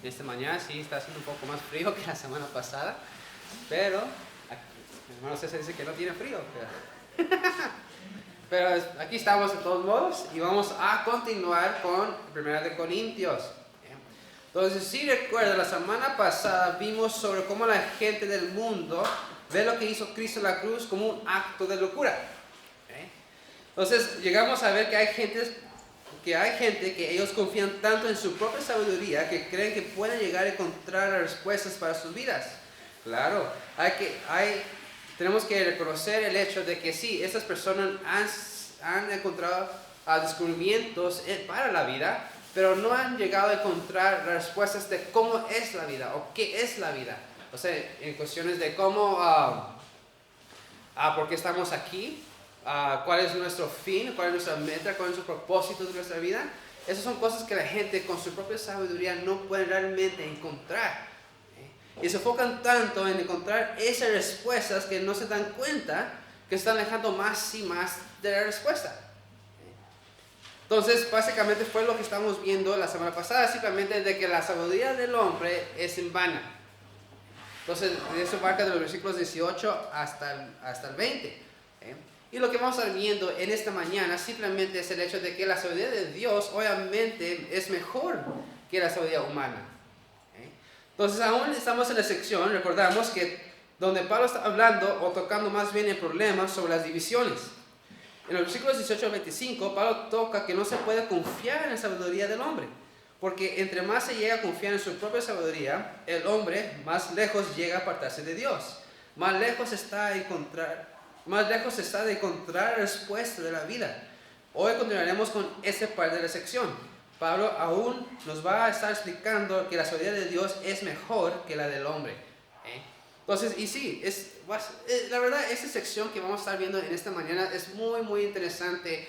Esta mañana sí está haciendo un poco más frío que la semana pasada, pero mi hermano César dice que no tiene frío. Pero aquí estamos de todos modos y vamos a continuar con 1 Corintios. Entonces, si recuerda, la semana pasada vimos sobre cómo la gente del mundo ve lo que hizo Cristo en la cruz como un acto de locura. Entonces, llegamos a ver que hay gente que ellos confían tanto en su propia sabiduría que creen que pueden llegar a encontrar las respuestas para sus vidas. Claro, tenemos que reconocer el hecho de que sí, estas personas han encontrado descubrimientos para la vida, pero no han llegado a encontrar las respuestas de cómo es la vida o qué es la vida. O sea, en cuestiones de cómo, por qué estamos aquí, cuál es nuestro fin, cuál es nuestra meta, cuál es nuestro propósito de nuestra vida. Esas son cosas que la gente con su propia sabiduría no puede realmente encontrar. Y se enfocan tanto en encontrar esas respuestas que no se dan cuenta que están alejando más y más de la respuesta. Entonces, básicamente fue lo que estamos viendo la semana pasada, simplemente de que la sabiduría del hombre es en vano. Entonces, eso marca de los versículos 18 hasta el 20. Y lo que vamos a estar viendo en esta mañana simplemente es el hecho de que la sabiduría de Dios obviamente es mejor que la sabiduría humana. Entonces, aún estamos en la sección, recordamos que donde Pablo está hablando o tocando más bien el problema sobre las divisiones. En los versículos 18 al 25, Pablo toca que no se puede confiar en la sabiduría del hombre, porque entre más se llega a confiar en su propia sabiduría, el hombre más lejos llega a apartarse de Dios. Más lejos está de encontrar respuesta de la vida. Hoy continuaremos con esta parte de la sección. Pablo aún nos va a estar explicando que la sabiduría de Dios es mejor que la del hombre. Entonces, y sí, la verdad, esta sección que vamos a estar viendo en esta mañana es muy, muy interesante.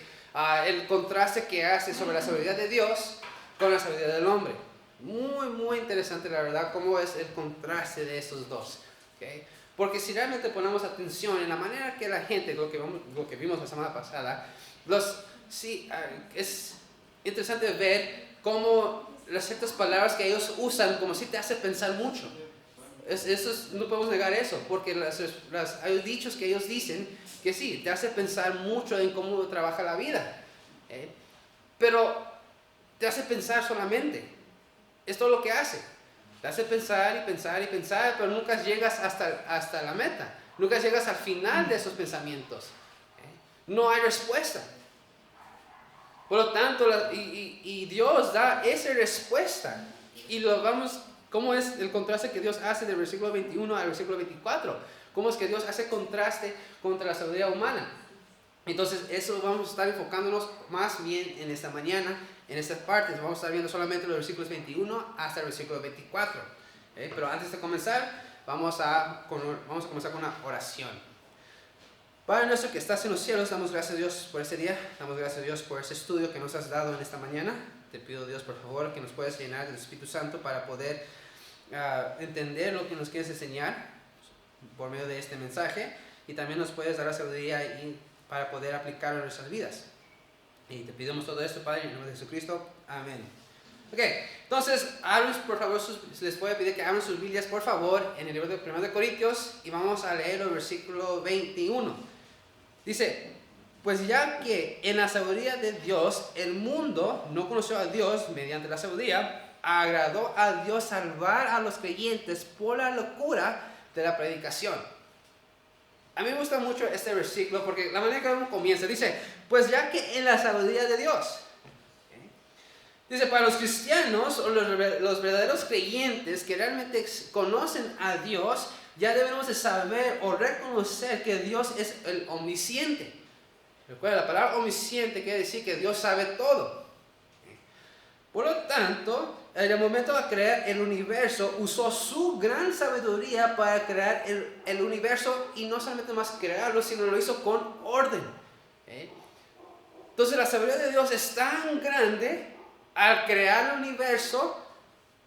El contraste que hace sobre la sabiduría de Dios con la sabiduría del hombre. Muy, muy interesante, la verdad, cómo es el contraste de esos dos. Porque si realmente ponemos atención en la manera que la gente, lo que vimos la semana pasada, es interesante ver cómo las ciertas palabras que ellos usan como si te hace pensar mucho. No podemos negar eso, porque hay dichos que ellos dicen que sí, te hace pensar mucho en cómo trabaja la vida. Pero te hace pensar solamente. Es todo lo que hace. Te hace pensar y pensar y pensar, pero nunca llegas hasta la meta. Nunca llegas al final de esos pensamientos. No hay respuesta. Por lo tanto, y Dios da esa respuesta. Y ¿cómo es el contraste que Dios hace del versículo 21 al versículo 24? ¿Cómo es que Dios hace contraste contra la sabiduría humana? Entonces, eso vamos a estar enfocándonos más bien en esta mañana, en estas partes. Vamos a estar viendo solamente los versículos 21 hasta el versículo 24. Pero antes de comenzar, vamos a comenzar con una oración. Padre nuestro que estás en los cielos, damos gracias a Dios por este día. Damos gracias a Dios por ese estudio que nos has dado en esta mañana. Te pido, Dios, por favor, que nos puedas llenar del Espíritu Santo para poder entender lo que nos quieres enseñar por medio de este mensaje. Y también nos puedes dar la sabiduría para poder aplicarlo en nuestras vidas. Y te pedimos todo esto, Padre, en el nombre de Jesucristo. Amén. Ok, entonces, abren, por favor, les voy a pedir que abran sus Biblias, por favor, en el libro de 1 Corintios, y vamos a leer el versículo 21. Dice, pues ya que en la sabiduría de Dios, el mundo no conoció a Dios mediante la sabiduría, agradó a Dios salvar a los creyentes por la locura de la predicación. A mí me gusta mucho este versículo porque la manera que uno comienza, dice, pues ya que en la sabiduría de Dios. Dice, para los cristianos o los verdaderos creyentes que realmente conocen a Dios, ya debemos de saber o reconocer que Dios es el omnisciente. Recuerda, la palabra omnisciente quiere decir que Dios sabe todo. Por lo tanto, en el momento de crear el universo, usó su gran sabiduría para crear el universo y no solamente más crearlo, sino lo hizo con orden. Entonces la sabiduría de Dios es tan grande, al crear el universo,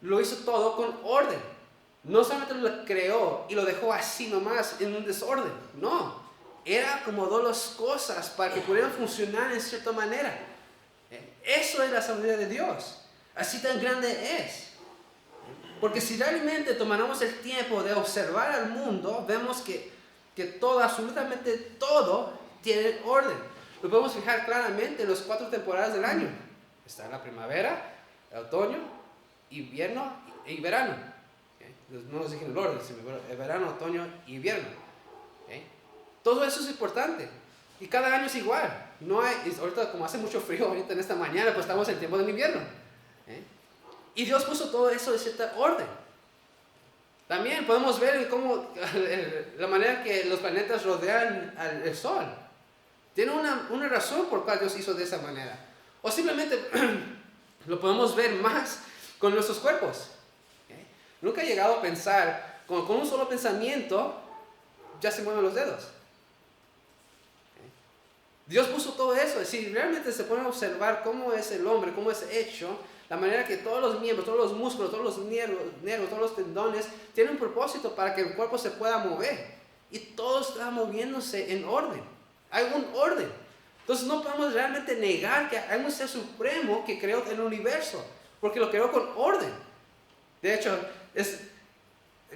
lo hizo todo con orden. No solamente lo creó y lo dejó así nomás en un desorden, no. Era acomodó las cosas para que pudieran funcionar en cierta manera. Eso es la sabiduría de Dios. Así tan grande es. Porque si realmente tomáramos el tiempo de observar al mundo, vemos que todo, absolutamente todo, tiene orden. Lo podemos fijar claramente en las 4 temporadas del año. Está la primavera, el otoño, invierno y verano. ¿Okay? No nos dije en el orden, sino verano, otoño y invierno. ¿Okay? Todo eso es importante. Y cada año es igual. No hay, ahorita como hace mucho frío ahorita en esta mañana, pues estamos en tiempo del invierno. Y Dios puso todo eso de cierta orden. También podemos ver cómo la manera que los planetas rodean al Sol. Tiene una razón por cual Dios hizo de esa manera. O simplemente lo podemos ver más con nuestros cuerpos. ¿Okay? Nunca he llegado a pensar, con un solo pensamiento, ya se mueven los dedos. ¿Okay? Dios puso todo eso. Si realmente se pueden observar cómo es el hombre, cómo es hecho, la manera que todos los miembros, todos los músculos, todos los nervios, todos los tendones tienen un propósito para que el cuerpo se pueda mover. Y todo está moviéndose en orden. Hay un orden. Entonces no podemos realmente negar que hay un ser supremo que creó el universo, porque lo creó con orden. De hecho,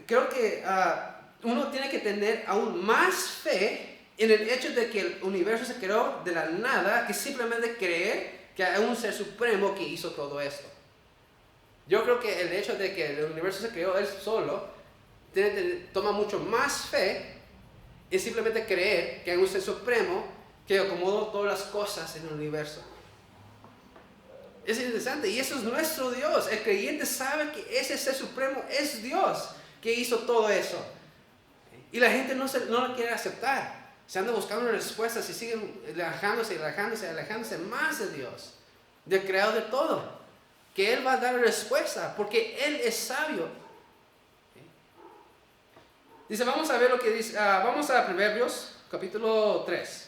creo que uno tiene que tener aún más fe en el hecho de que el universo se creó de la nada, que simplemente creer que hay un ser supremo que hizo todo esto. Yo creo que el hecho de que el universo se creó él solo toma mucho más fe en simplemente creer que hay un ser supremo que acomodó todas las cosas en el universo. Es interesante, y eso es nuestro Dios. El creyente sabe que ese ser supremo es Dios que hizo todo eso. Y la gente no lo quiere aceptar. Se anda buscando respuestas y siguen alejándose más de Dios, del creador de todo. Que Él va a dar respuesta, porque Él es sabio. Dice, vamos a ver lo que dice, vamos a Proverbios, capítulo 3.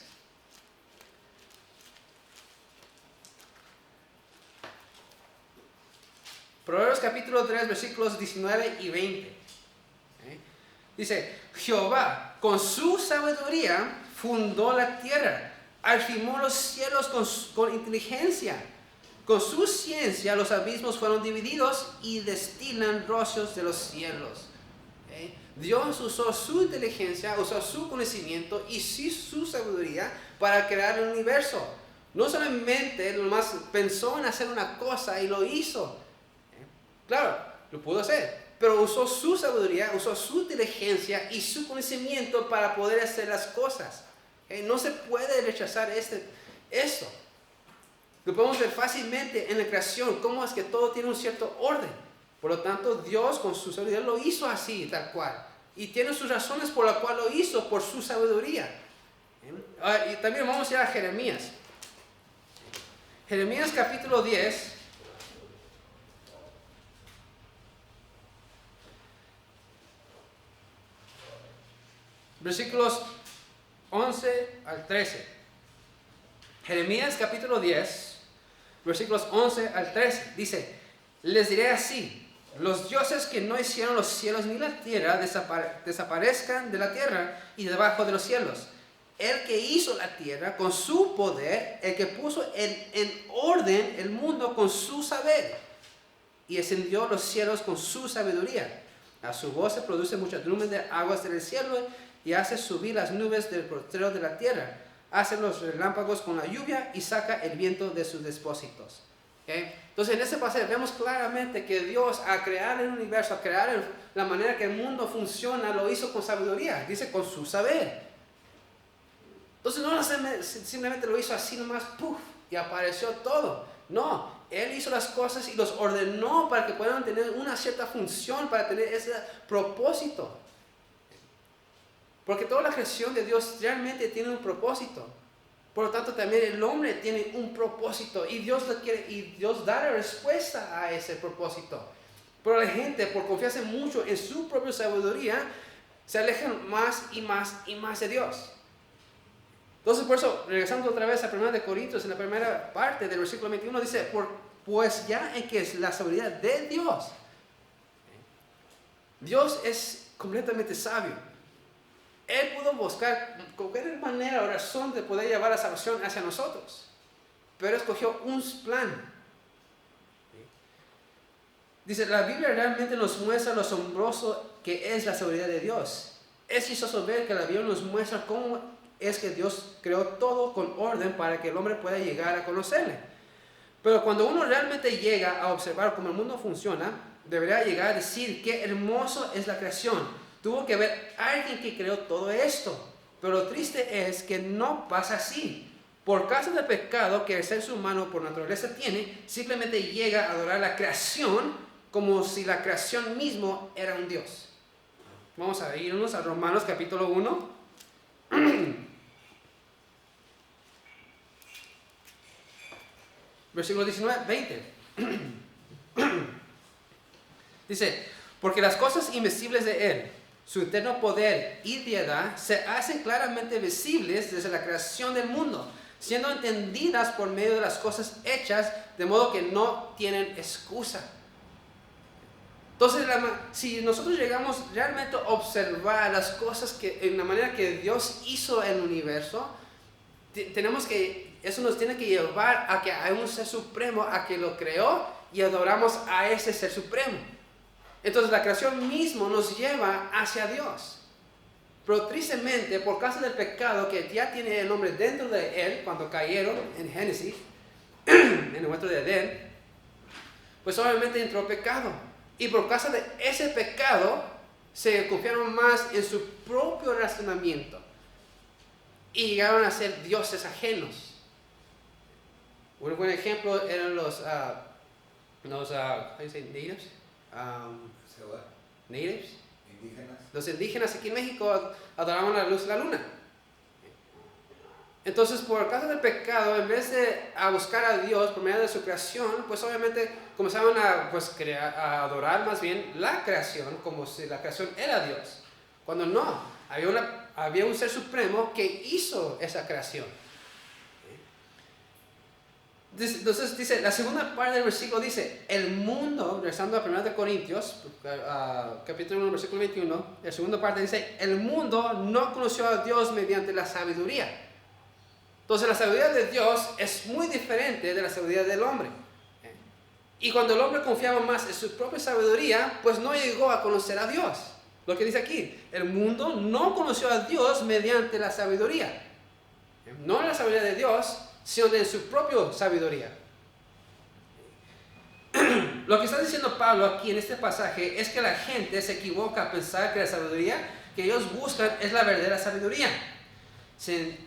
Proverbios capítulo 3, versículos 19 y 20. Dice, Jehová con su sabiduría fundó la tierra, afirmó los cielos con inteligencia. Con su ciencia los abismos fueron divididos y destilan rocios de los cielos. Dios usó su inteligencia, usó su conocimiento y su sabiduría para crear el universo. No solamente nomás pensó en hacer una cosa y lo hizo. Claro, lo pudo hacer. Pero usó su sabiduría, usó su inteligencia y su conocimiento para poder hacer las cosas. No se puede rechazar esto. Lo podemos ver fácilmente en la creación, cómo es que todo tiene un cierto orden. Por lo tanto, Dios con su sabiduría lo hizo así, tal cual. Y tiene sus razones por las cuales lo hizo, por su sabiduría. Y también vamos a ir a Jeremías. Jeremías capítulo 10. Versículos 11 al 13. Jeremías capítulo 10, versículos 11 al 13. Dice, les diré así, los dioses que no hicieron los cielos ni la tierra desaparezcan de la tierra y debajo de los cielos. El que hizo la tierra con su poder, el que puso en orden el mundo con su saber y encendió los cielos con su sabiduría. A su voz se produce muchedumbre de aguas del cielo y hace subir las nubes del postrero de la tierra. Hace los relámpagos con la lluvia y saca el viento de sus depósitos. ¿Okay? Entonces en este pasaje vemos claramente que Dios al crear el universo, al crear la manera que el mundo funciona, lo hizo con sabiduría, dice con su saber. Entonces no simplemente lo hizo así nomás, ¡puf!, y apareció todo. No, Él hizo las cosas y los ordenó para que puedan tener una cierta función, para tener ese propósito. Porque toda la creación de Dios realmente tiene un propósito. Por lo tanto, también el hombre tiene un propósito y Dios da la respuesta a ese propósito. Pero la gente, por confiarse mucho en su propia sabiduría, se alejan más y más y más de Dios. Entonces, por eso, regresando otra vez a 1 Corintios, en la primera parte del versículo 21, dice, pues ya en que es la sabiduría de Dios. Dios es completamente sabio. Él pudo buscar cualquier manera o razón de poder llevar la salvación hacia nosotros. Pero escogió un plan. Dice, la Biblia realmente nos muestra lo asombroso que es la sabiduría de Dios. Es chistoso ver que la Biblia nos muestra cómo es que Dios creó todo con orden para que el hombre pueda llegar a conocerle. Pero cuando uno realmente llega a observar cómo el mundo funciona, debería llegar a decir qué hermoso es la creación. Tuvo que haber alguien que creó todo esto. Pero lo triste es que no pasa así. Por causa del pecado que el ser humano por naturaleza tiene, simplemente llega a adorar la creación como si la creación mismo era un Dios. Vamos a irnos a Romanos capítulo 1. Versículo 20. Dice, porque las cosas invisibles de Él, su eterno poder y deidad, se hacen claramente visibles desde la creación del mundo, siendo entendidas por medio de las cosas hechas, de modo que no tienen excusa. Entonces, si nosotros llegamos realmente a observar las cosas en la manera que Dios hizo el universo, eso nos tiene que llevar a que hay un ser supremo, a que lo creó y adoramos a ese ser supremo. Entonces la creación mismo nos lleva hacia Dios. Pero tristemente, por causa del pecado que ya tiene el hombre dentro de él, cuando cayeron en Génesis, en el huerto de Edén, pues obviamente entró pecado. Y por causa de ese pecado, se confiaron más en su propio razonamiento. Y llegaron a ser dioses ajenos. Un buen ejemplo eran los natives. Natives. Indígenas. Los indígenas aquí en México adoraban la luz de la luna. Entonces, por causa del pecado, en vez de buscar a Dios por medio de su creación, pues obviamente comenzaron a adorar más bien la creación, como si la creación era Dios. Cuando no, había un ser supremo que hizo esa creación. Entonces dice, la segunda parte del versículo dice, el mundo, regresando a 1 Corintios, capítulo 1, versículo 21, la segunda parte dice, el mundo no conoció a Dios mediante la sabiduría. Entonces la sabiduría de Dios es muy diferente de la sabiduría del hombre. Y cuando el hombre confiaba más en su propia sabiduría, pues no llegó a conocer a Dios. Lo que dice aquí, el mundo no conoció a Dios mediante la sabiduría. No la sabiduría de Dios, sino de su propia sabiduría. Lo que está diciendo Pablo aquí en este pasaje es que la gente se equivoca a pensar que la sabiduría que ellos buscan es la verdadera sabiduría.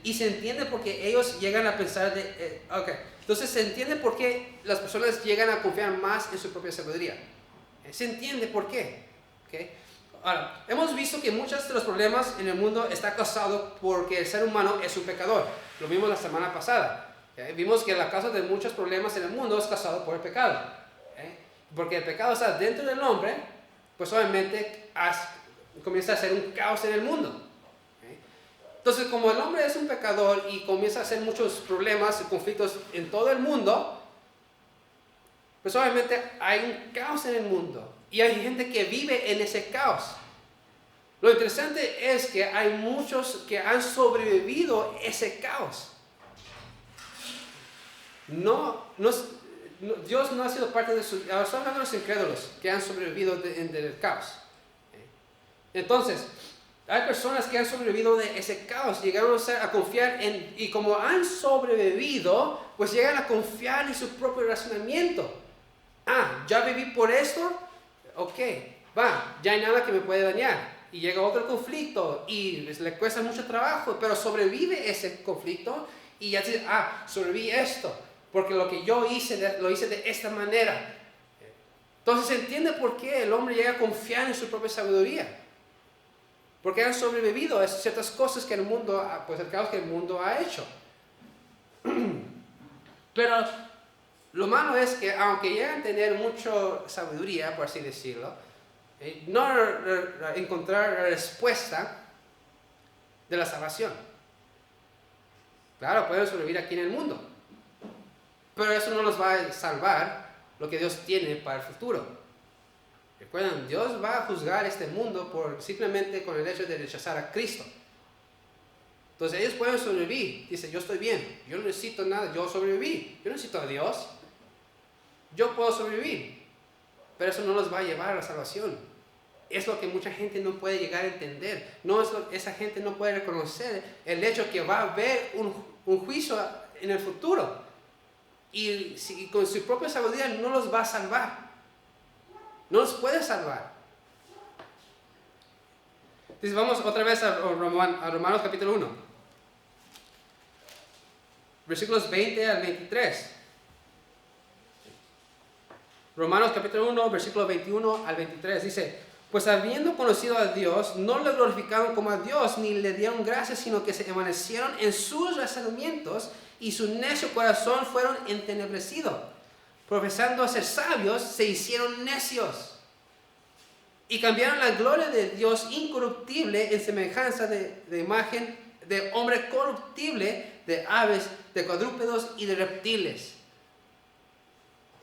Y se entiende por qué ellos llegan a pensar entonces se entiende por qué las personas llegan a confiar más en su propia sabiduría. Se entiende por qué. ¿Okay? Ahora, hemos visto que muchos de los problemas en el mundo están causados porque el ser humano es un pecador. Lo vimos la semana pasada. ¿Okay? Vimos que la causa de muchos problemas en el mundo es causado por el pecado. ¿Okay? Porque el pecado está dentro del hombre, pues obviamente comienza a ser un caos en el mundo. Entonces, como el hombre es un pecador y comienza a hacer muchos problemas y conflictos en todo el mundo, pues obviamente hay un caos en el mundo. Y hay gente que vive en ese caos. Lo interesante es que hay muchos que han sobrevivido ese caos. Dios no ha sido parte de su... Ahora estoy hablando de los incrédulos que han sobrevivido del caos. Entonces, hay personas que han sobrevivido de ese caos, llegaron a confiar y como han sobrevivido, pues llegan a confiar en su propio razonamiento. Ya viví por esto, ok, ya hay nada que me puede dañar. Y llega otro conflicto y le cuesta mucho trabajo, pero sobrevive ese conflicto y ya dice, sobreviví esto, porque lo que yo hice, lo hice de esta manera. Entonces se entiende por qué el hombre llega a confiar en su propia sabiduría. Porque han sobrevivido a ciertas cosas que el mundo, pues el caos que el mundo ha hecho. Pero lo malo es que aunque llegan a tener mucha sabiduría, por así decirlo, no encontrar la respuesta de la salvación. Claro, pueden sobrevivir aquí en el mundo, pero eso no los va a salvar lo que Dios tiene para el futuro. Recuerden, Dios va a juzgar este mundo simplemente con el hecho de rechazar a Cristo. Entonces ellos pueden sobrevivir. Dice, yo estoy bien, yo no necesito nada, yo sobreviví. Yo no necesito a Dios. Yo puedo sobrevivir. pero eso no los va a llevar a la salvación. Es lo que mucha gente no puede llegar a entender. No es esa gente no puede reconocer el hecho que va a haber un juicio en el futuro. Y con su propia sabiduría no los va a salvar. No los puede salvar. Entonces vamos otra vez a Romanos capítulo 1. Versículos 20 al 23. Romanos capítulo 1, versículo 21 al 23. Dice: pues habiendo conocido a Dios, no le glorificaron como a Dios, ni le dieron gracias, sino que se envanecieron en sus razonamientos, y su necio corazón fueron entenebrecidos. Profesando ser sabios, se hicieron necios. Y cambiaron la gloria de Dios incorruptible en semejanza de imagen de hombre corruptible, de aves, de cuadrúpedos y de reptiles.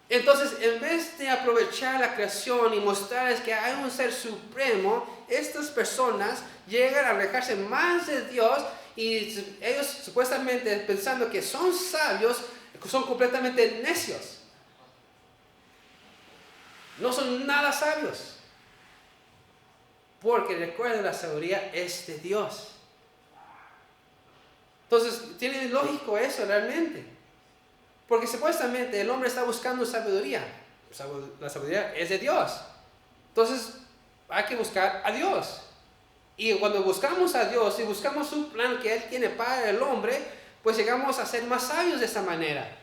Entonces, en vez de aprovechar la creación y mostrarles que hay un ser supremo, estas personas llegan a alejarse más de Dios, y ellos supuestamente pensando que son sabios, son completamente necios. No son nada sabios. Porque recuerda, la sabiduría es de Dios. Entonces, tiene lógico eso realmente. Porque supuestamente el hombre está buscando sabiduría. La sabiduría es de Dios. Entonces, hay que buscar a Dios. Y cuando buscamos a Dios y buscamos un plan que Él tiene para el hombre, pues llegamos a ser más sabios de esta manera.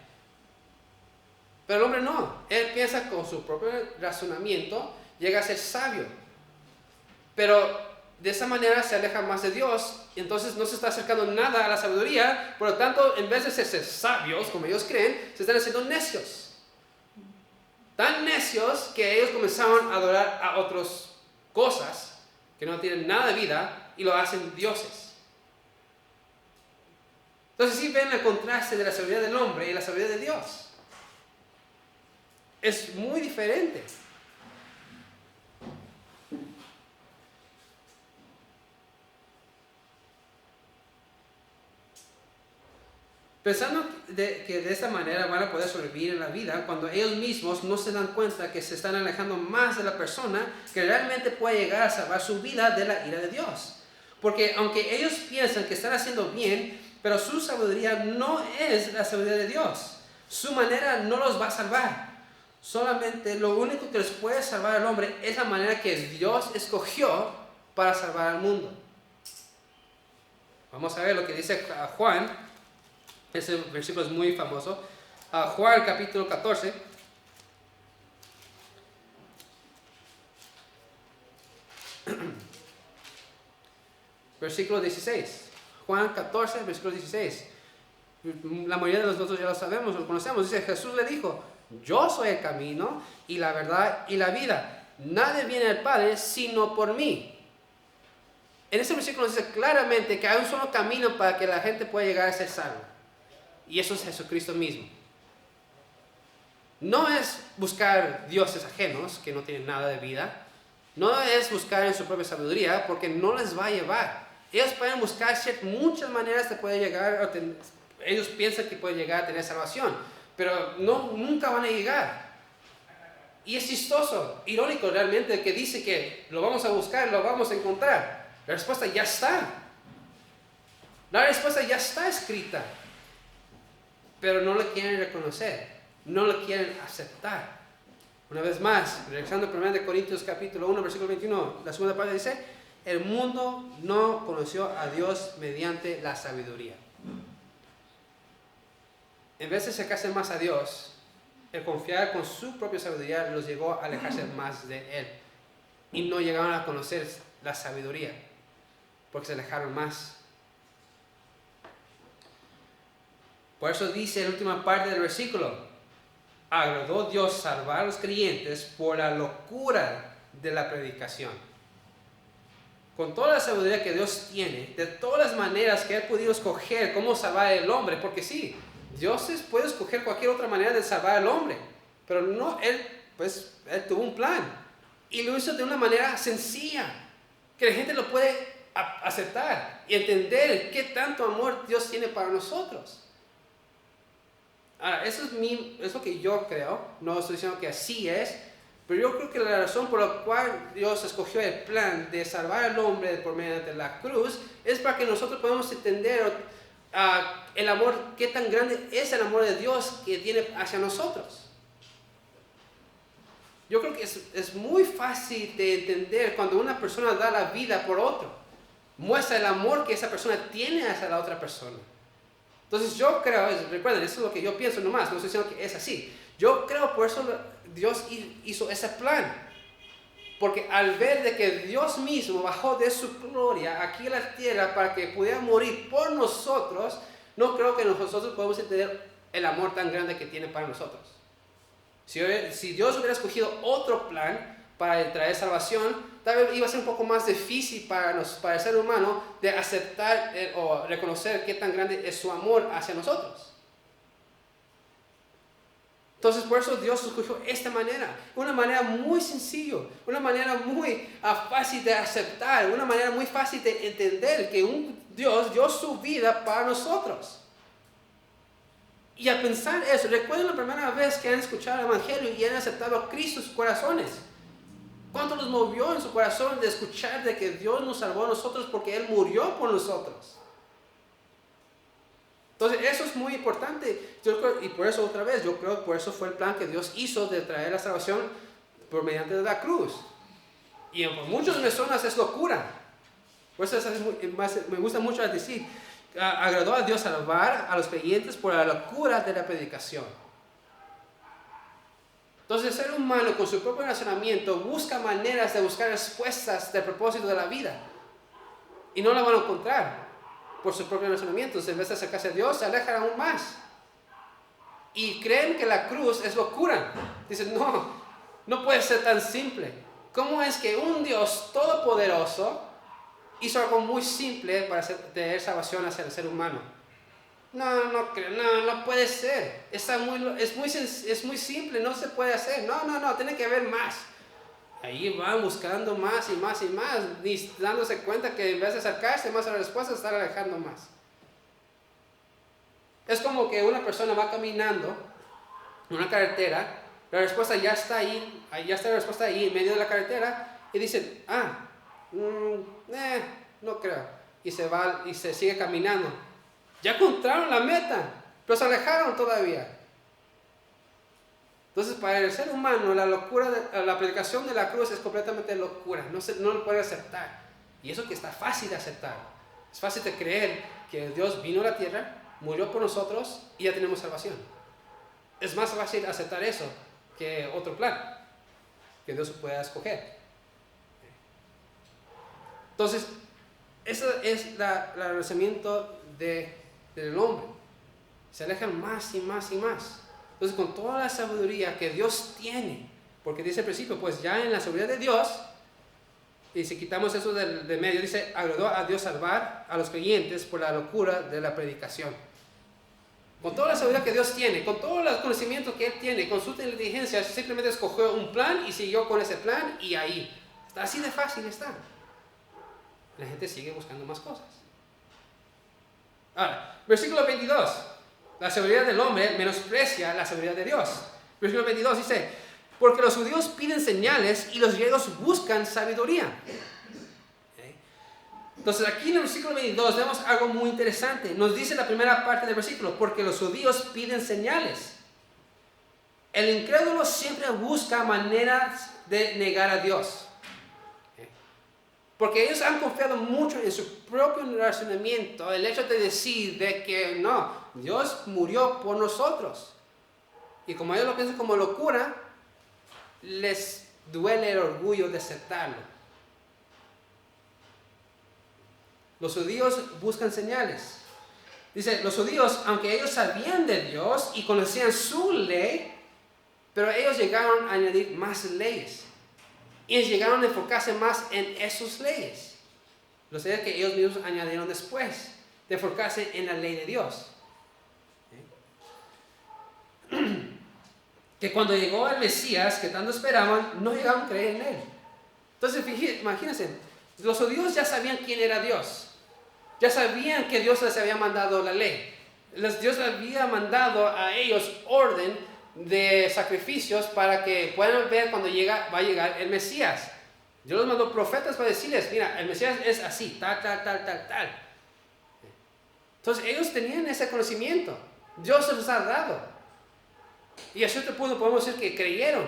Pero el hombre no. Él piensa con su propio razonamiento, llega a ser sabio. Pero de esa manera se aleja más de Dios, y entonces no se está acercando nada a la sabiduría. Por lo tanto, en vez de ser sabios, como ellos creen, se están haciendo necios. Tan necios que ellos comenzaron a adorar a otras cosas que no tienen nada de vida y lo hacen dioses. Entonces sí ven el contraste de la sabiduría del hombre y la sabiduría de Dios. Es muy diferente. Pensando que de esta manera van a poder sobrevivir en la vida, cuando ellos mismos no se dan cuenta que se están alejando más de la persona que realmente puede llegar a salvar su vida de la ira de Dios. Porque aunque ellos piensan que están haciendo bien, pero su sabiduría no es la sabiduría de Dios. Su manera no los va a salvar. Solamente lo único que les puede salvar al hombre es la manera que Dios escogió para salvar al mundo. Vamos a ver lo que dice Juan. Ese versículo es muy famoso. Juan capítulo 14. Versículo 16. Juan 14, versículo 16. La mayoría de nosotros ya lo sabemos, lo conocemos. Dice: Jesús le dijo: yo soy el camino y la verdad y la vida. Nadie viene al Padre sino por mí. En ese versículo dice claramente que hay un solo camino para que la gente pueda llegar a ser salvo. Y eso es Jesucristo mismo. No es buscar dioses ajenos que no tienen nada de vida. No es buscar en su propia sabiduría, porque no les va a llevar. Ellos pueden buscar muchas maneras de poder llegar, ellos piensan que pueden llegar a tener salvación, pero nunca van a llegar. Y es chistoso, irónico realmente, que dice que lo vamos a buscar, lo vamos a encontrar. La respuesta ya está. La respuesta ya está escrita. Pero no lo quieren reconocer, no lo quieren aceptar. Una vez más, regresando a 1 Corintios capítulo 1, versículo 21, la segunda parte dice: el mundo no conoció a Dios mediante la sabiduría. En vez de acercarse más a Dios, el confiar con su propia sabiduría los llevó a alejarse más de Él. Y no llegaron a conocer la sabiduría, porque se alejaron más. Por eso dice en la última parte del versículo: agradó Dios salvar a los creyentes por la locura de la predicación. Con toda la sabiduría que Dios tiene, de todas las maneras que Él ha podido escoger cómo salvar al hombre, porque sí, Dios puede escoger cualquier otra manera de salvar al hombre, pero no, Él tuvo un plan y lo hizo de una manera sencilla, que la gente lo puede aceptar y entender qué tanto amor Dios tiene para nosotros. Ahora, eso es lo que yo creo. No estoy diciendo que así es, Pero yo creo que la razón por la cual Dios escogió el plan de salvar al hombre por medio de la cruz es para que nosotros podamos entender el amor, qué tan grande es el amor de Dios que tiene hacia nosotros. Yo creo que es muy fácil de entender cuando una persona da la vida por otro. Muestra el amor que esa persona tiene hacia la otra persona. Entonces yo creo, recuerden, eso es lo que yo pienso nomás, no estoy diciendo que es así. Yo creo por eso Dios hizo ese plan. Porque al ver de que Dios mismo bajó de su gloria aquí a la tierra para que pudiera morir por nosotros, no creo que nosotros podamos entender el amor tan grande que tiene para nosotros. Si Dios hubiera escogido otro plan para traer salvación, tal vez iba a ser un poco más difícil para el ser humano de aceptar o reconocer qué tan grande es su amor hacia nosotros. Entonces por eso Dios escogió esta manera, una manera muy sencilla, una manera muy fácil de aceptar, una manera muy fácil de entender que un Dios dio su vida para nosotros. Y al pensar eso, recuerden la primera vez que han escuchado el Evangelio y han aceptado a Cristo en sus corazones. ¿Cuánto los movió en su corazón de escuchar de que Dios nos salvó a nosotros porque Él murió por nosotros? Entonces eso es muy importante. Y por eso otra vez, yo creo que por eso fue el plan que Dios hizo de traer la salvación por mediante de la cruz. Y por muchas personas es locura. Por eso me gusta mucho decir, agradó a Dios salvar a los creyentes por la locura de la predicación. Entonces el ser humano con su propio razonamiento busca maneras de buscar respuestas del propósito de la vida. Y no la van a encontrar por sus propios razonamientos. En vez de acercarse a Dios, se alejan aún más. Y creen que la cruz es locura. Dicen, no puede ser tan simple. ¿Cómo es que un Dios todopoderoso hizo algo muy simple para tener salvación hacia el ser humano? No puede ser. Es muy simple, no se puede hacer. No, tiene que haber más. Ahí van buscando más y más y más, y dándose cuenta que en vez de acercarse más a la respuesta, están alejando más. Es como que una persona va caminando en una carretera, la respuesta ya está ahí, ya está la respuesta ahí en medio de la carretera, y dicen, no creo. Y se va y se sigue caminando. Ya encontraron la meta, pero se alejaron todavía. Entonces, para el ser humano, la predicación de la cruz es completamente locura. No lo puede aceptar. Y eso que está fácil de aceptar. Es fácil de creer que Dios vino a la tierra, murió por nosotros y ya tenemos salvación. Es más fácil aceptar eso que otro plan que Dios pueda escoger. Entonces, ese es el renacimiento del hombre. Se alejan más y más y más. Entonces, con toda la sabiduría que Dios tiene, porque dice al principio, pues ya en la sabiduría de Dios, y si quitamos eso de medio, dice, agradó a Dios salvar a los creyentes por la locura de la predicación. Con toda la sabiduría que Dios tiene, con todos los conocimientos que Él tiene, con su inteligencia, simplemente escogió un plan y siguió con ese plan y ahí. Así de fácil está. La gente sigue buscando más cosas. Ahora, versículo 22. La sabiduría del hombre menosprecia la sabiduría de Dios. Versículo 22 dice, porque los judíos piden señales y los griegos buscan sabiduría. Entonces aquí en el versículo 22 vemos algo muy interesante. Nos dice la primera parte del versículo, porque los judíos piden señales. El incrédulo siempre busca maneras de negar a Dios. Porque ellos han confiado mucho en su propio razonamiento, el hecho de decir de que no, Dios murió por nosotros. Y como ellos lo piensan como locura, les duele el orgullo de aceptarlo. Los judíos buscan señales. Dice, los judíos, aunque ellos sabían de Dios y conocían su ley, pero ellos llegaron a añadir más leyes. Y llegaron a enfocarse más en esas leyes. Los leyes que ellos mismos añadieron después, de enfocarse en la ley de Dios. Que cuando llegó el Mesías, que tanto esperaban, no llegaron a creer en Él. Entonces, imagínense, los judíos ya sabían quién era Dios. Ya sabían que Dios les había mandado la ley. Dios les había mandado a ellos orden de sacrificios para que puedan ver cuando va a llegar el Mesías. Dios los mandó profetas para decirles, mira, el Mesías es así, tal. Entonces ellos tenían ese conocimiento. Dios se los ha dado. Y a cierto punto podemos decir que creyeron.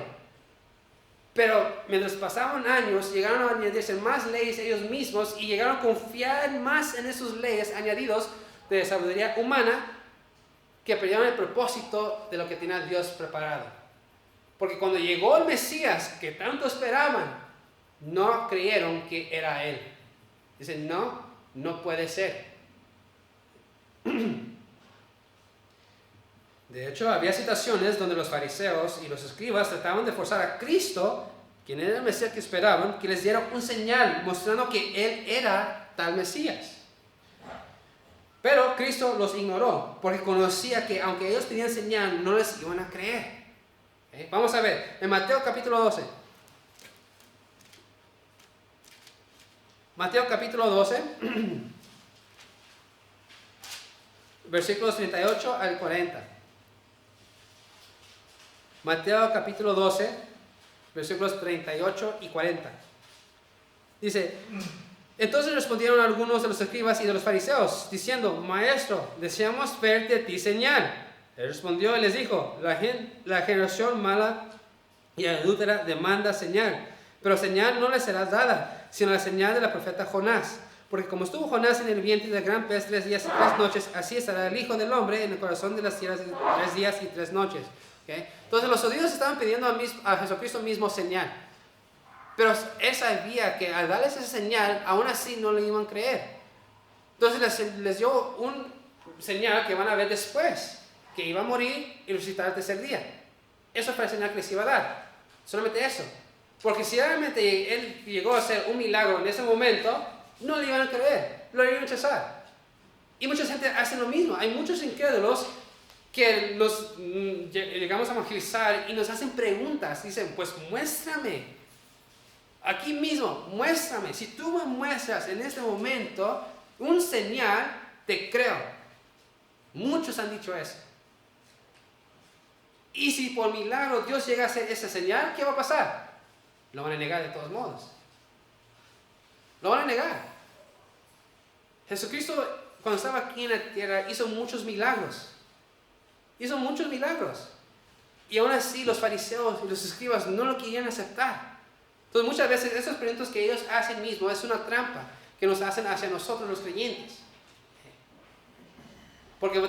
Pero mientras pasaban años, llegaron a añadirse más leyes ellos mismos y llegaron a confiar más en esas leyes añadidos de sabiduría humana, que perdieron el propósito de lo que tenía Dios preparado. Porque cuando llegó el Mesías que tanto esperaban, no creyeron que era Él. Dicen, no puede ser. De hecho, había situaciones donde los fariseos y los escribas trataban de forzar a Cristo, quien era el Mesías que esperaban, que les diera un señal mostrando que Él era tal Mesías. Pero Cristo los ignoró, porque conocía que aunque ellos pedían señal, no les iban a creer. Vamos a ver, en Mateo capítulo 12. Mateo capítulo 12, versículos 38 al 40. Mateo capítulo 12, versículos 38 y 40. Dice, entonces respondieron algunos de los escribas y de los fariseos, diciendo, Maestro, deseamos ver de ti señal. Él respondió y les dijo, la generación mala y adúltera demanda señal, pero señal no le será dada, sino la señal de la profeta Jonás. Porque como estuvo Jonás en el vientre del gran pez 3 días y 3 noches, así estará el Hijo del Hombre en el corazón de las tierras 3 días y 3 noches. ¿Okay? Entonces los judíos estaban pidiendo a Jesucristo mismo señal. Pero él sabía que al darles esa señal, aún así no le iban a creer. Entonces les dio un señal que van a ver después, que iba a morir y resucitar el tercer día. Eso fue la señal que les iba a dar. Solamente eso. Porque si realmente él llegó a hacer un milagro en ese momento, no le iban a creer, lo iban a rechazar. Y mucha gente hace lo mismo. Hay muchos incrédulos que los llegamos a evangelizar y nos hacen preguntas. Dicen, pues muéstrame. Aquí mismo, muéstrame. Si tú me muestras en este momento un señal, te creo. Muchos han dicho eso. Y si por milagro Dios llega a hacer esa señal, ¿qué va a pasar? Lo van a negar de todos modos. Lo van a negar. Jesucristo, cuando estaba aquí en la tierra, hizo muchos milagros. Hizo muchos milagros. Y aún así los fariseos y los escribas no lo querían aceptar. Entonces muchas veces esos preguntas que ellos hacen mismos es una trampa que nos hacen hacia nosotros los creyentes. Porque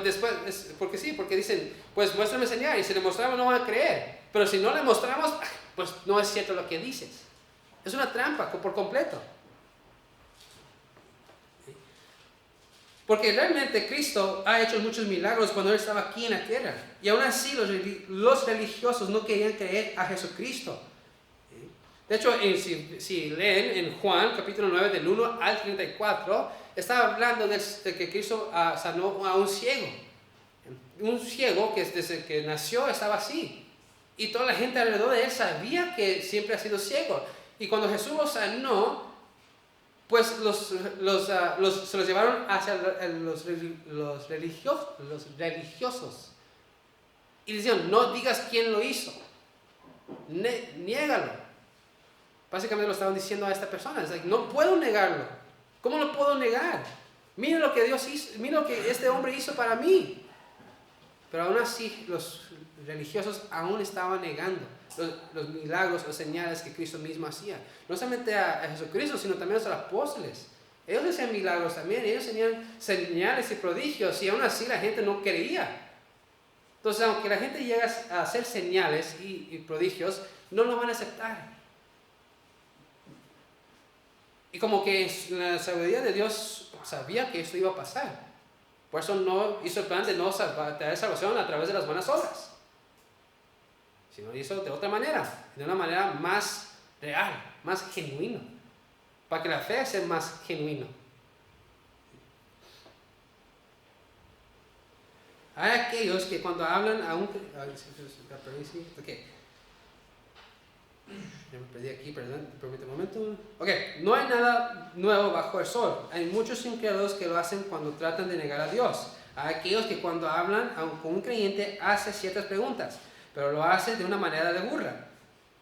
porque dicen, pues muéstrame señal, y si le mostramos no van a creer. Pero si no le mostramos, pues no es cierto lo que dices. Es una trampa por completo. Porque realmente Cristo ha hecho muchos milagros cuando Él estaba aquí en la tierra. Y aún así los religiosos no querían creer a Jesucristo. De hecho, si leen en Juan capítulo 9 del 1 al 34, está hablando de que Cristo sanó a un ciego. Un ciego que desde que nació estaba así. Y toda la gente alrededor de él sabía que siempre ha sido ciego. Y cuando Jesús lo sanó, pues se los llevaron hacia los religiosos. Y decían, no digas quién lo hizo. Niégalo. Básicamente lo estaban diciendo a esta persona. Es like, no puedo negarlo. ¿Cómo lo puedo negar? Mira lo que Dios hizo. Mira lo que este hombre hizo para mí. Pero aún así los religiosos aún estaban negando los milagros o señales que Cristo mismo hacía. No solamente a Jesucristo, sino también a los apóstoles. Ellos hacían milagros también. Ellos tenían señales y prodigios. Y aún así la gente no creía. Entonces, aunque la gente llega a hacer señales y prodigios, no lo van a aceptar. Y como que la sabiduría de Dios sabía que esto iba a pasar. Por eso no hizo el plan de no traer salvación a través de las buenas obras. Sino lo hizo de otra manera. De una manera más real, más genuina. Para que la fe sea más genuina. Hay aquellos que cuando hablan a un... Okay. Ya me perdí aquí, perdón, permíteme un momento. Ok, no hay nada nuevo bajo el sol. Hay muchos incrédulos que lo hacen cuando tratan de negar a Dios. Hay aquellos que cuando hablan con un creyente hacen ciertas preguntas. pero lo hace de una manera de burla.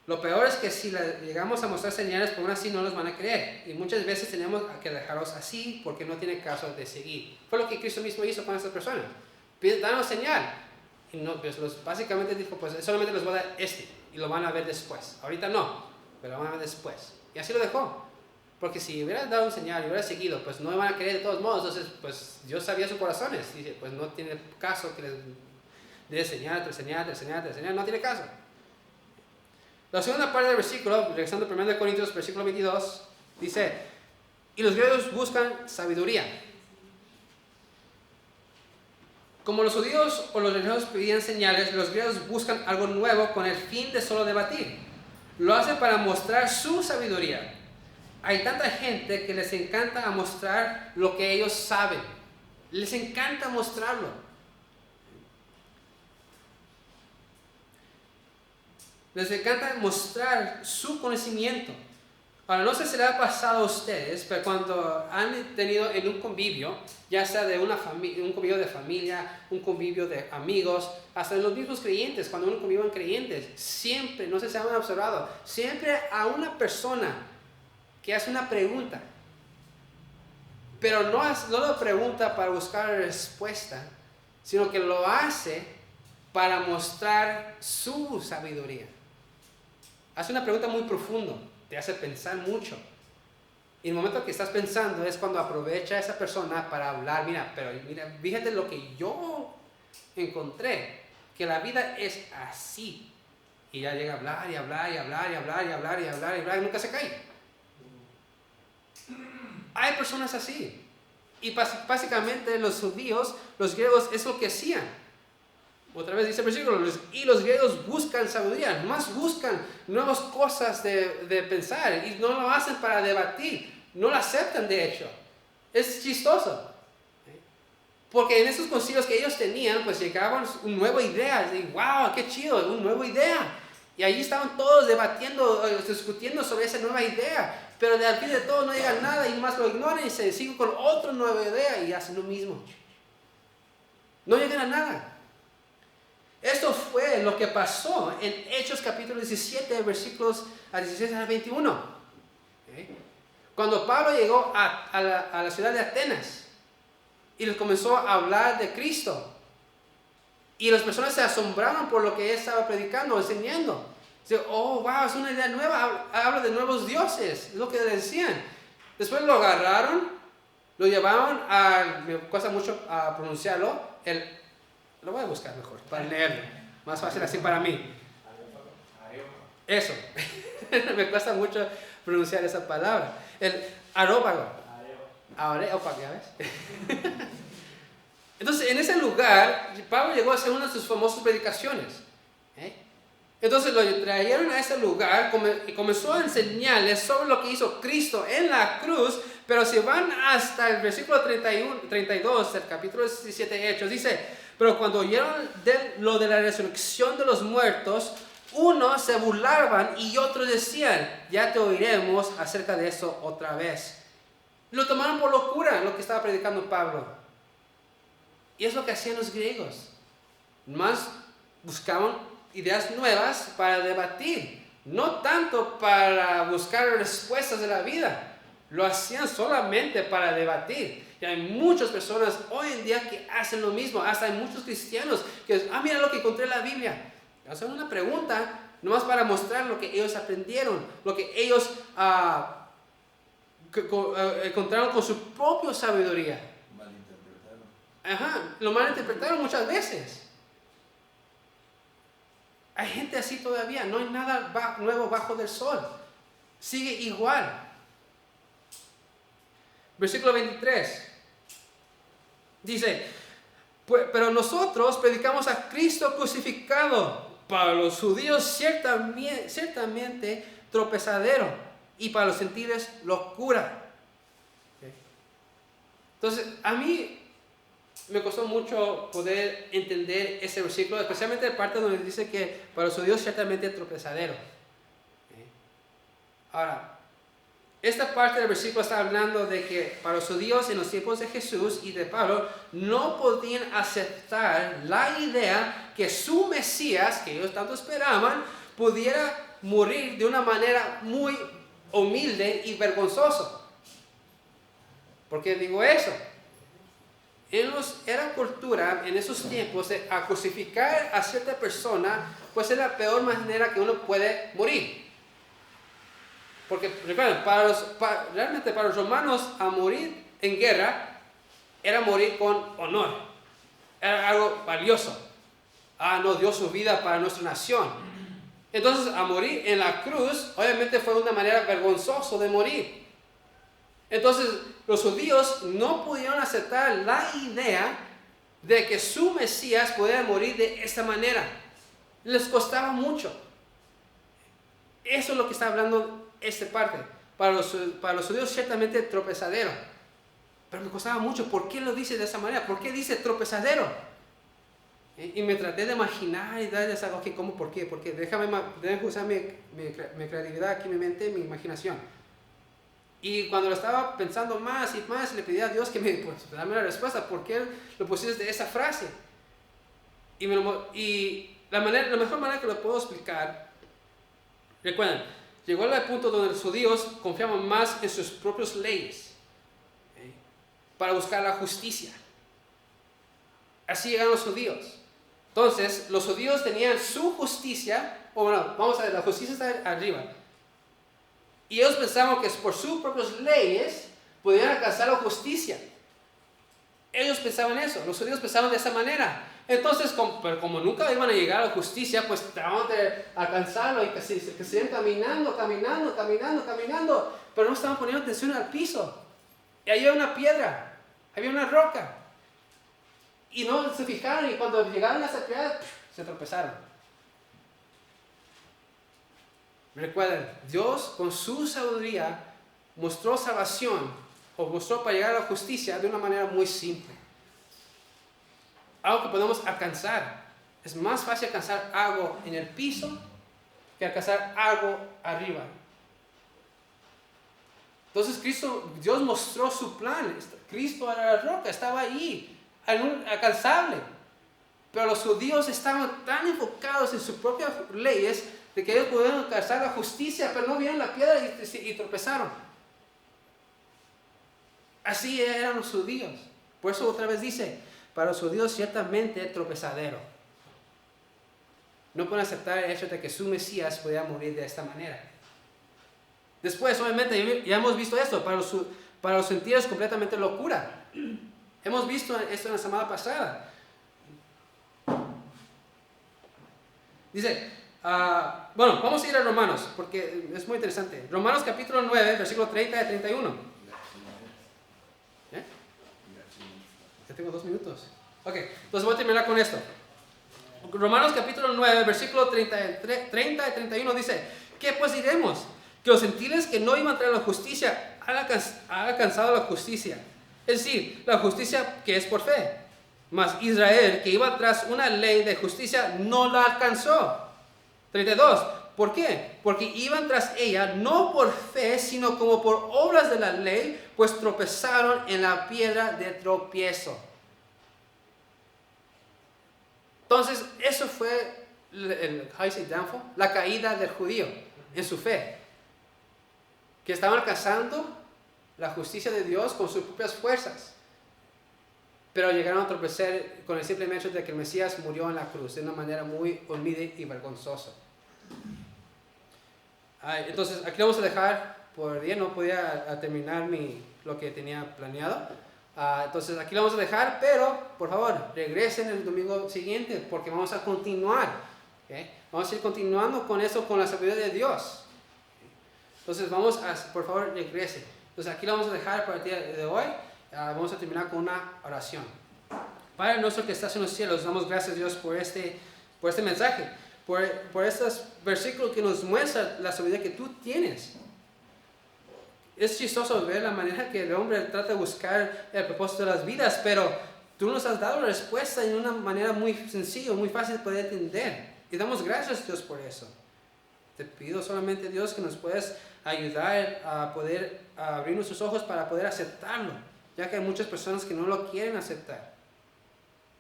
Lo peor es que si llegamos a mostrar señales, por aún así no los van a creer. Y muchas veces tenemos que dejarlos así porque no tiene caso de seguir. Fue lo que Cristo mismo hizo con estas personas. Danos señal. Y no, pues básicamente dijo, pues solamente les voy a dar y lo van a ver después. Ahorita no, pero lo van a ver después. Y así lo dejó. Porque si hubiera dado un señal y hubiera seguido, pues no me van a creer de todos modos. Entonces, pues Dios sabía sus corazones. Dice, pues no tiene caso que les dé señal, tras señal, tras señal, tras señal. No tiene caso. La segunda parte del versículo, regresando a 1 Corintios, versículo 22, dice, y los griegos buscan sabiduría. Como los judíos o los religiosos pedían señales, los griegos buscan algo nuevo con el fin de solo debatir. Lo hacen para mostrar su sabiduría. Hay tanta gente que les encanta mostrar lo que ellos saben. Les encanta mostrarlo. Les encanta mostrar su conocimiento. Ahora, no sé si le ha pasado a ustedes, pero cuando han tenido en un convivio, ya sea de un convivio de familia, un convivio de amigos, hasta de los mismos creyentes, cuando uno convive en creyentes, siempre, no sé si han observado, siempre a una persona que hace una pregunta, pero no lo pregunta para buscar la respuesta, sino que lo hace para mostrar su sabiduría. Hace una pregunta muy profunda, te hace pensar mucho. Y el momento que estás pensando es cuando aprovecha a esa persona para hablar. Mira, fíjate lo que yo encontré, que la vida es así. Y ya llega a hablar y hablar y hablar y hablar y hablar y hablar y hablar y nunca se cae. Hay personas así. Y básicamente los judíos, los griegos, es lo que hacían. Otra vez dice el versículo, y los griegos buscan sabiduría, más buscan nuevas cosas de pensar y no lo hacen para debatir, no lo aceptan de hecho. Es chistoso. Porque en esos concilios que ellos tenían, pues llegaban una nueva idea, y wow, qué chido, una nueva idea. Y allí estaban todos debatiendo, discutiendo sobre esa nueva idea, pero al fin de todo no llegan nada y más lo ignoran y se siguen con otra nueva idea y hacen lo mismo. No llegan a nada. Esto fue lo que pasó en Hechos capítulo 17, versículos 16 al 21. Cuando Pablo llegó a la ciudad de Atenas y les comenzó a hablar de Cristo. Y las personas se asombraron por lo que él estaba predicando, enseñando. Dice, oh, wow, es una idea nueva, habla de nuevos dioses, es lo que decían. Después lo agarraron, lo llevaron me cuesta mucho pronunciarlo, lo voy a buscar mejor, para leerlo. Más fácil así para mí. Eso. Me cuesta mucho pronunciar esa palabra. El areópago. Areópago, ¿ya ves? Entonces, en ese lugar, Pablo llegó a hacer una de sus famosas predicaciones. Entonces lo trajeron a ese lugar y comenzó a enseñarles sobre lo que hizo Cristo en la cruz. Pero si van hasta el versículo 32 del capítulo 17 de Hechos, dice, pero cuando oyeron lo de la resurrección de los muertos, unos se burlaban y otros decían, ya te oiremos acerca de eso otra vez. Lo tomaron por locura lo que estaba predicando Pablo. Y es lo que hacían los griegos. Más buscaban ideas nuevas para debatir, no tanto para buscar respuestas de la vida. Lo hacían solamente para debatir. Y hay muchas personas hoy en día que hacen lo mismo. Hasta hay muchos cristianos que mira lo que encontré en la Biblia. Hacen una pregunta nomás para mostrar lo que ellos aprendieron, lo que ellos encontraron con su propia sabiduría. Lo malinterpretaron muchas veces. Hay gente así todavía. No hay nada nuevo bajo del sol. Sigue igual. Versículo 23. Dice, pero nosotros predicamos a Cristo crucificado. Para los judíos ciertamente tropezadero. Y para los gentiles locura. Entonces, a mí me costó mucho poder entender ese versículo, especialmente la parte donde dice que para los judíos ciertamente tropezadero. Ahora, esta parte del versículo está hablando de que para los judíos en los tiempos de Jesús y de Pablo no podían aceptar la idea que su Mesías, que ellos tanto esperaban, pudiera morir de una manera muy humilde y vergonzosa. ¿Por qué digo eso? Era cultura en esos tiempos de a crucificar a cierta persona, pues es la peor manera que uno puede morir. Porque recuerden, realmente para los romanos a morir en guerra era morir con honor. Era algo valioso. No dio su vida para nuestra nación. Entonces a morir en la cruz obviamente fue una manera vergonzosa de morir. Entonces los judíos no pudieron aceptar la idea de que su Mesías pudiera morir de esta manera. Les costaba mucho. Eso es lo que está hablando esta parte. Para los judíos ciertamente tropezadero. Pero me costaba mucho. ¿Por qué lo dice de esa manera? ¿Por qué dice tropezadero? Y me traté de imaginar y darles algo que, ¿cómo? ¿Por qué? Déjame usar mi creatividad aquí, mi mente, mi imaginación. Y cuando lo estaba pensando más y más, le pedí a Dios que dame la respuesta. ¿Por qué lo pusiste de esa frase? Y la mejor manera que lo puedo explicar, recuerden, llegó al punto donde los judíos confiaban más en sus propias leyes para buscar la justicia. Así llegaron los judíos. Entonces, los judíos tenían su justicia, vamos a ver, la justicia está arriba. Y ellos pensaban que por sus propias leyes podían alcanzar la justicia. Ellos pensaban eso, los judíos pensaban de esa manera. Entonces, como nunca iban a llegar a la justicia, pues trataban de alcanzarlo y que siguen caminando, pero no estaban poniendo atención al piso. Y ahí había una piedra, había una roca. Y no se fijaron y cuando llegaron a esa piedra, se tropezaron. Recuerden, Dios con su sabiduría mostró salvación o mostró para llegar a la justicia de una manera muy simple. Algo que podemos alcanzar. Es más fácil alcanzar algo en el piso que alcanzar algo arriba. Entonces Dios mostró su plan. Cristo era la roca, estaba ahí, alcanzable. Pero los judíos estaban tan enfocados en sus propias leyes de que ellos pudieron alcanzar la justicia, pero no vieron la piedra y tropezaron. Así eran los judíos. Por eso otra vez dice, para los judíos ciertamente tropezadero. No pueden aceptar el hecho de que su Mesías pudiera morir de esta manera. Después, obviamente, ya hemos visto esto, para los sentidos completamente locura. Hemos visto esto en la semana pasada. Dice, vamos a ir a Romanos, porque es muy interesante. Romanos capítulo 9, versículo 30 y 31. Ya tengo 2 minutos. Ok, entonces voy a terminar con esto. Romanos capítulo 9, versículo 30 y 31 dice, ¿qué pues diremos? Que los gentiles que no iban a traer la justicia han alcanzado la justicia. Es decir, la justicia que es por fe. Mas Israel, que iba tras una ley de justicia, no la alcanzó. 32. ¿Por qué? Porque iban tras ella no por fe, sino como por obras de la ley, pues tropezaron en la piedra de tropiezo. Entonces, eso fue la caída del judío en su fe. Que estaban alcanzando la justicia de Dios con sus propias fuerzas. Pero llegaron a tropezar con el simple hecho de que el Mesías murió en la cruz de una manera muy humilde y vergonzosa. Entonces, aquí lo vamos a dejar por día. No podía terminar lo que tenía planeado. Entonces, aquí lo vamos a dejar, pero por favor, regresen el domingo siguiente porque vamos a continuar. ¿Okay? Vamos a ir continuando con eso, con la sabiduría de Dios. Entonces, por favor, regresen. Entonces, aquí lo vamos a dejar para el día de hoy. Vamos a terminar con una oración. Padre nuestro que estás en los cielos, damos gracias a Dios por este mensaje, por estos versículos que nos muestran la sabiduría que tú tienes. Es chistoso ver la manera que el hombre trata de buscar el propósito de las vidas, pero tú nos has dado la respuesta en una manera muy sencilla, muy fácil de poder entender. Y damos gracias a Dios por eso. Te pido solamente, Dios, que nos puedas ayudar a poder abrir nuestros ojos para poder aceptarlo, ya que hay muchas personas que no lo quieren aceptar.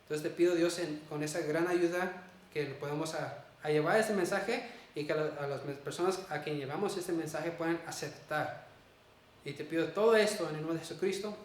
Entonces te pido, Dios, con esa gran ayuda, que podamos a llevar este mensaje y que a las personas a quien llevamos este mensaje puedan aceptar. Y te pido todo esto en el nombre de Jesucristo.